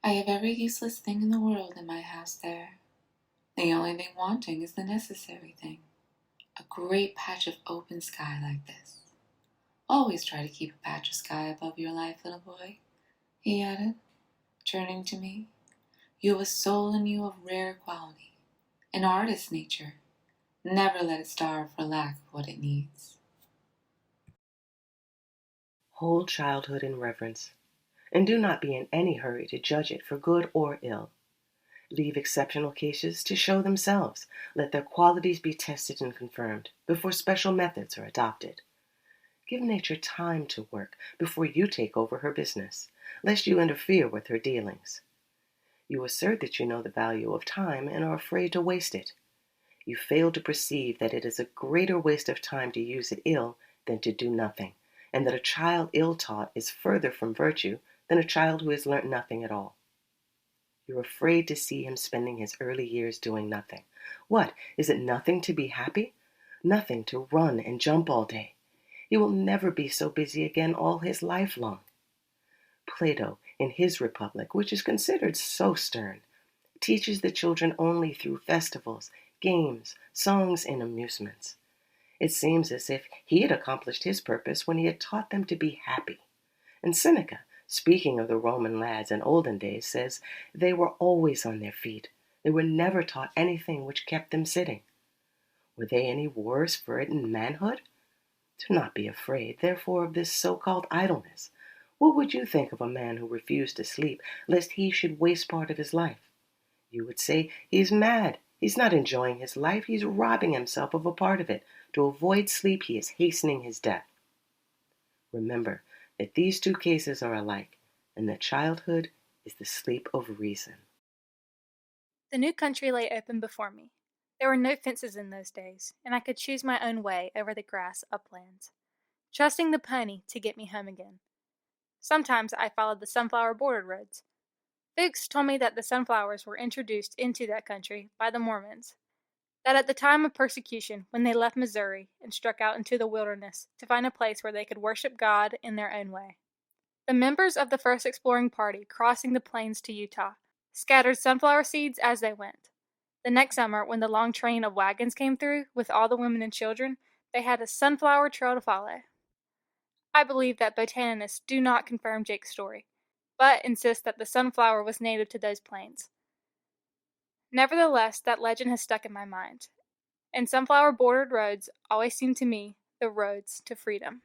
I have every useless thing in the world in my house there. The only thing wanting is the necessary thing. A great patch of open sky like this. Always try to keep a patch of sky above your life, little boy, he added, turning to me. You have a soul in you of rare quality, an artist's nature. Never let it starve for lack of what it needs. Hold childhood in reverence, and do not be in any hurry to judge it for good or ill. Leave exceptional cases to show themselves. Let their qualities be tested and confirmed before special methods are adopted. Give nature time to work before you take over her business, lest you interfere with her dealings. You assert that you know the value of time and are afraid to waste it. You fail to perceive that it is a greater waste of time to use it ill than to do nothing, and that a child ill-taught is further from virtue than a child who has learnt nothing at all. You're afraid to see him spending his early years doing nothing. What, is it nothing to be happy? Nothing to run and jump all day. He will never be so busy again all his life long. Plato, in his Republic, which is considered so stern, teaches the children only through festivals, games, songs, and amusements. It seems as if he had accomplished his purpose when he had taught them to be happy. And Seneca, speaking of the Roman lads in olden days, says they were always on their feet. They were never taught anything which kept them sitting. Were they any worse for it in manhood? Do not be afraid, therefore, of this so-called idleness. What would you think of a man who refused to sleep, lest he should waste part of his life? You would say, he's mad. He's not enjoying his life. He's robbing himself of a part of it. To avoid sleep, he is hastening his death. Remember that these two cases are alike, and that childhood is the sleep of reason. The new country lay open before me. There were no fences in those days, and I could choose my own way over the grass uplands, trusting the pony to get me home again. Sometimes I followed the sunflower bordered roads. Fuchs told me that the sunflowers were introduced into that country by the Mormons, that at the time of persecution, when they left Missouri and struck out into the wilderness to find a place where they could worship God in their own way. The members of the first exploring party crossing the plains to Utah scattered sunflower seeds as they went. The next summer, when the long train of wagons came through with all the women and children, they had a sunflower trail to follow. I believe that botanists do not confirm Jake's story, but insist that the sunflower was native to those plains. Nevertheless, that legend has stuck in my mind, and sunflower bordered roads always seem to me the roads to freedom.